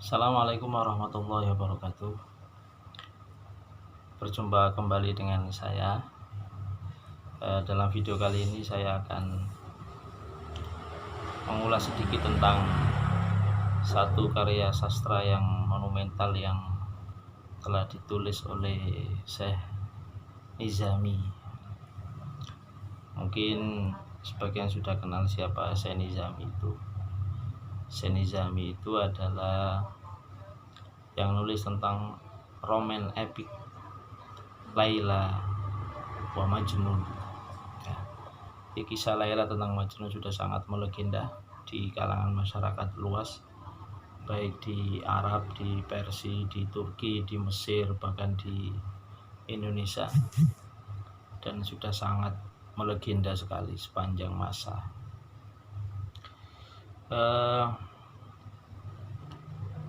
Assalamualaikum warahmatullahi wabarakatuh. Berjumpa kembali dengan saya. Dalam video kali ini saya akan mengulas sedikit tentang satu karya sastra yang monumental yang telah ditulis oleh Syekh Nizami. Mungkin sebagian sudah kenal siapa Syekh Nizami itu. Syekh Nizami itu adalah yang nulis tentang roman epic Laila wa Majnun. Kisah Laila tentang Majnun sudah sangat melegenda di kalangan masyarakat luas, baik di Arab, di Persia, di Turki, di Mesir, bahkan di Indonesia, dan sudah sangat melegenda sekali sepanjang masa.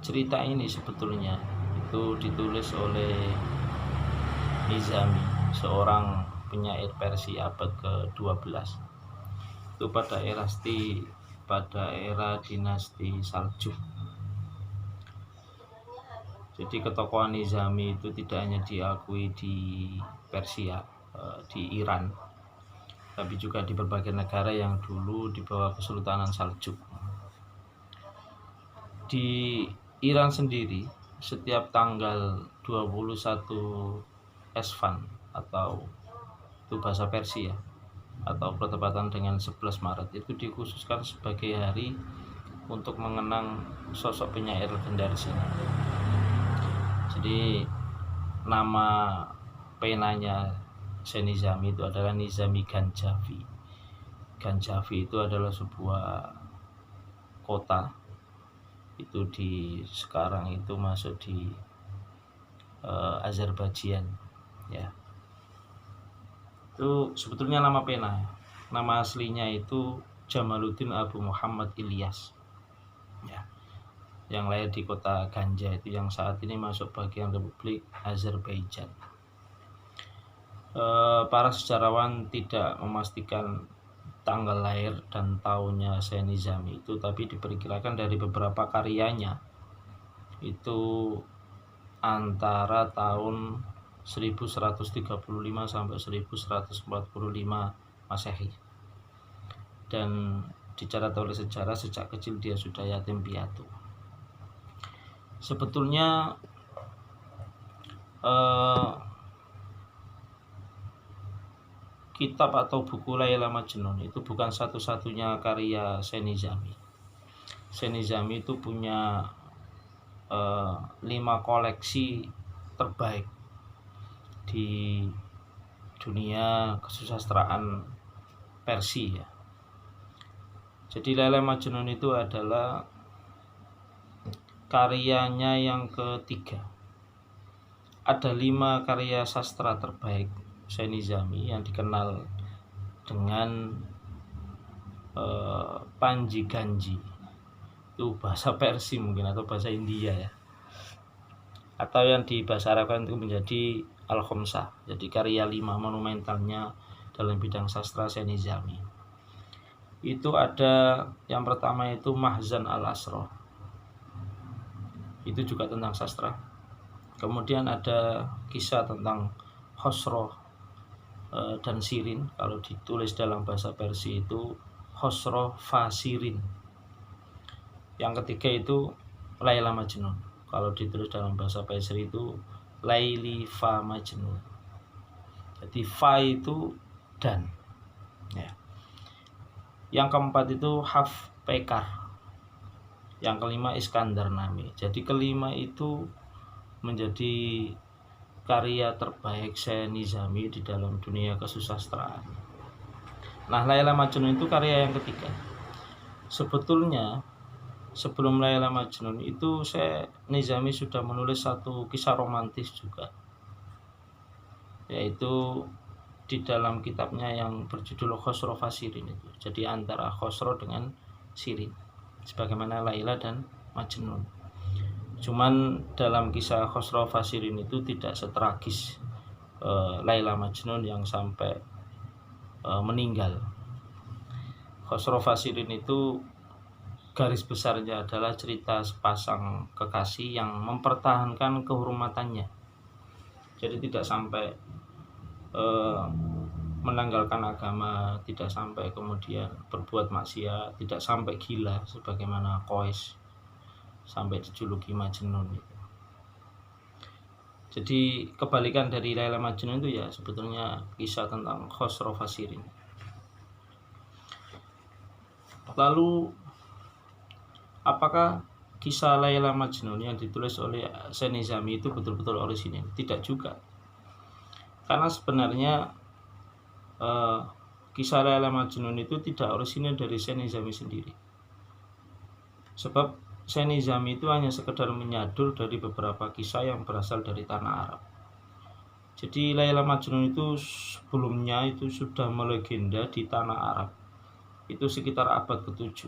Cerita ini sebetulnya itu ditulis oleh Nizami, seorang penyair Persia abad ke-12. Itu pada era dinasti Saljuk. Jadi ketokohan Nizami itu tidak hanya diakui di Persia, di Iran, tapi juga di berbagai negara yang dulu di bawah Kesultanan Saljuk. Di Iran sendiri, setiap tanggal 21 Esfand atau itu bahasa Persia atau bertepatan dengan 11 Maret itu dikhususkan sebagai hari untuk mengenang sosok penyair legendaris ini. Jadi nama penanya Syekh Nizami itu adalah Nizami Ganjavi. Ganjavi itu adalah sebuah kota, itu sekarang itu masuk di Azerbaijan, ya. Itu sebetulnya nama pena. Nama aslinya itu Jamaluddin Abu Muhammad Ilyas, ya, yang lahir di kota Ganja, itu yang saat ini masuk bagian Republik Azerbaijan. Para sejarawan tidak memastikan tanggal lahir dan tahunnya Syekh Nizami itu, tapi diperkirakan dari beberapa karyanya itu antara tahun 1135 sampai 1145 Masehi. Dan dicatat oleh sejarah sejak kecil dia sudah yatim piatu. Sebetulnya kitab atau buku Laila Majnun itu bukan satu-satunya karya Syekh Nizami. Syekh Nizami itu punya 5 koleksi terbaik di dunia kesusastraan Persia. Jadi Laila Majnun itu adalah karyanya yang ketiga. Ada 5 karya sastra terbaik Syekh Nizami yang dikenal dengan Panji Ganji. Itu bahasa Persia mungkin atau bahasa India, ya. Atau yang di bahasa Arab itu menjadi Al-Khomsah. Jadi karya 5 monumentalnya dalam bidang sastra Syekh Nizami. Itu ada yang pertama itu Mahzan al-Asra. Itu juga tentang sastra. Kemudian ada kisah tentang Khosroh dan Sirin. Kalau ditulis dalam bahasa Persia itu Khosroh Fasirin. Yang ketiga itu Laila Majnun. Kalau ditulis dalam bahasa Persia itu Laili Fa Majnun. Jadi Fa itu dan, ya. Yang keempat itu Haf Pekar. Yang kelima Iskandar Nami. Jadi kelima itu menjadi karya terbaik Syekh Nizami di dalam dunia kesusastraan. Nah, Laila Majnun itu karya yang ketiga. Sebetulnya sebelum Laila Majnun itu Syekh Nizami sudah menulis satu kisah romantis juga, yaitu di dalam kitabnya yang berjudul Khosroh Fasirin itu. Jadi antara Khosroh dengan Sirin, sebagaimana Laila dan Majnun. Cuman dalam kisah Khosroh Fasirin itu tidak setragis Laila Majnun yang sampai meninggal. Khosroh Fasirin itu garis besarnya adalah cerita sepasang kekasih yang mempertahankan kehormatannya. Jadi tidak sampai menanggalkan agama, tidak sampai kemudian berbuat maksiat, tidak sampai gila sebagaimana Qais sampai dijuluki Majnun. Jadi kebalikan dari Laila Majnun itu ya sebetulnya kisah tentang Khosrow Fasirin. Lalu apakah kisah Laila Majnun yang ditulis oleh Syekh Nizami itu betul-betul orisinil? Tidak juga. Karena sebenarnya kisah Laila Majnun itu tidak orisinil dari Syekh Nizami sendiri. Sebab Syekh Nizami itu hanya sekedar menyadur dari beberapa kisah yang berasal dari tanah Arab. Jadi Laila Majnun itu sebelumnya itu sudah melegenda di tanah Arab. Itu sekitar abad ke-7.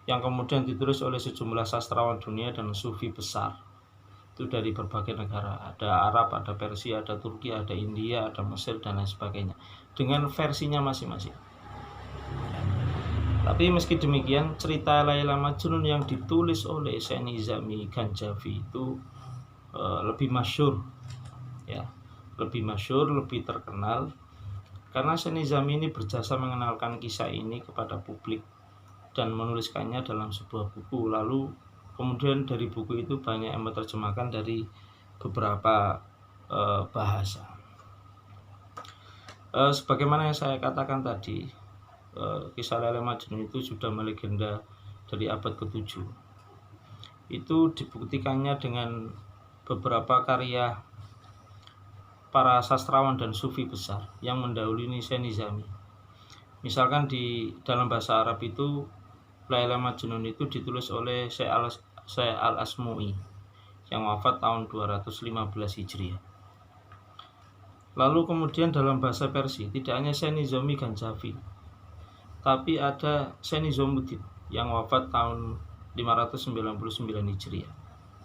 Yang kemudian ditulis oleh sejumlah sastrawan dunia dan sufi besar. Itu dari berbagai negara. Ada Arab, ada Persia, ada Turki, ada India, ada Mesir dan lain sebagainya. Dengan versinya masing-masing. Tapi meski demikian, cerita Laila Majnun yang ditulis oleh Syekh Nizami Ganjavi itu lebih masyhur, ya, lebih masyhur, lebih terkenal, karena Syekh Nizami ini berjasa mengenalkan kisah ini kepada publik dan menuliskannya dalam sebuah buku. Lalu kemudian dari buku itu banyak yang menerjemahkan dari beberapa bahasa. Sebagaimana yang saya katakan tadi, kisah Laila Majnun itu sudah melegenda dari abad ke-7. Itu dibuktikannya dengan beberapa karya para sastrawan dan sufi besar yang mendahului Syekh Nizami. Misalkan di dalam bahasa Arab itu Laila Majnun itu ditulis oleh Syekh Al-Asmu'i yang wafat tahun 215 Hijriah. Lalu kemudian dalam bahasa Persia tidak hanya Syekh Nizami Ganjavi, tapi ada Syekh Nizamuddin yang wafat tahun 599 Hijriah.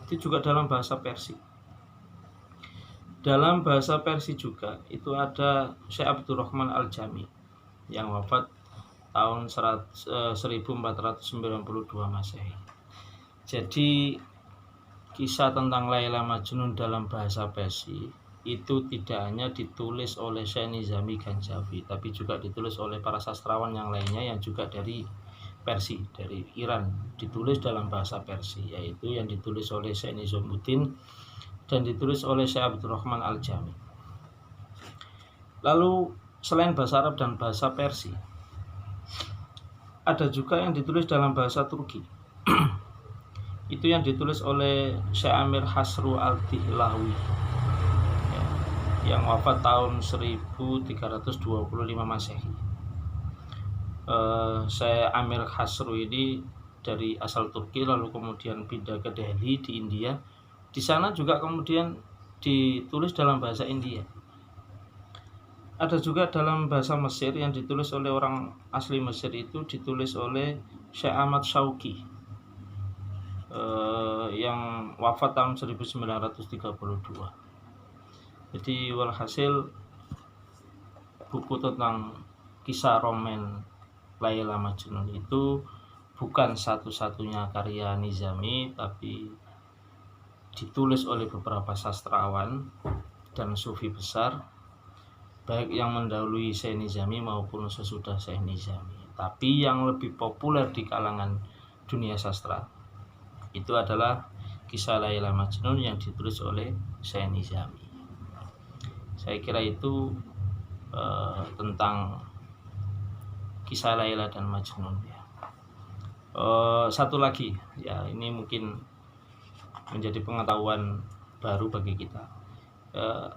Itu juga dalam bahasa Persia. Dalam bahasa Persia juga itu ada Syekh Abdurrahman Al-Jami yang wafat tahun 1492 Masehi. Jadi kisah tentang Laila Majnun dalam bahasa Persia itu tidak hanya ditulis oleh Syekh Nizami Ganjavi, tapi juga ditulis oleh para sastrawan yang lainnya yang juga dari Persia, dari Iran, ditulis dalam bahasa Persia, yaitu yang ditulis oleh Syekh Nizamuddin dan ditulis oleh Syekh Abdurrahman Al-Jami. Lalu selain bahasa Arab dan bahasa Persia, ada juga yang ditulis dalam bahasa Turki. Itu yang ditulis oleh Syekh Amir Hasru Al-Dihlawi yang wafat tahun 1325 Masehi. Syekh Amir Hasru ini dari asal Turki lalu kemudian pindah ke Delhi di India. Di sana juga kemudian ditulis dalam bahasa India. Ada juga dalam bahasa Mesir yang ditulis oleh orang asli Mesir, itu ditulis oleh Syekh Ahmad Syauqi yang wafat tahun 1932. Jadi walhasil buku tentang kisah roman Laila Majnun itu bukan satu-satunya karya Nizami, tapi ditulis oleh beberapa sastrawan dan sufi besar, baik yang mendahului Syekh Nizami maupun sesudah Syekh Nizami. Tapi yang lebih populer di kalangan dunia sastra itu adalah kisah Laila Majnun yang ditulis oleh Syekh Nizami. Saya kira itu tentang kisah Laila dan Majnun ya. Satu lagi ya, ini mungkin menjadi pengetahuan baru bagi kita.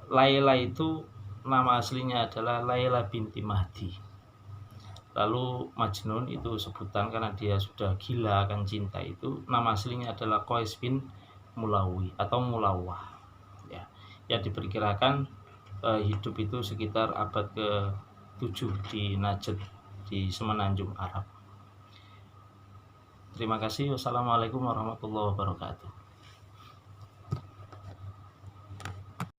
Laila itu nama aslinya adalah Laila binti Mahdi. Lalu Majnun itu sebutan karena dia sudah gila akan cinta, itu nama aslinya adalah Qais bin Mulawi atau Mulawah ya. Yang diperkirakan hidup itu sekitar abad ke-7 di Najd, di semenanjung Arab. Terima kasih. Wassalamualaikum warahmatullahi wabarakatuh.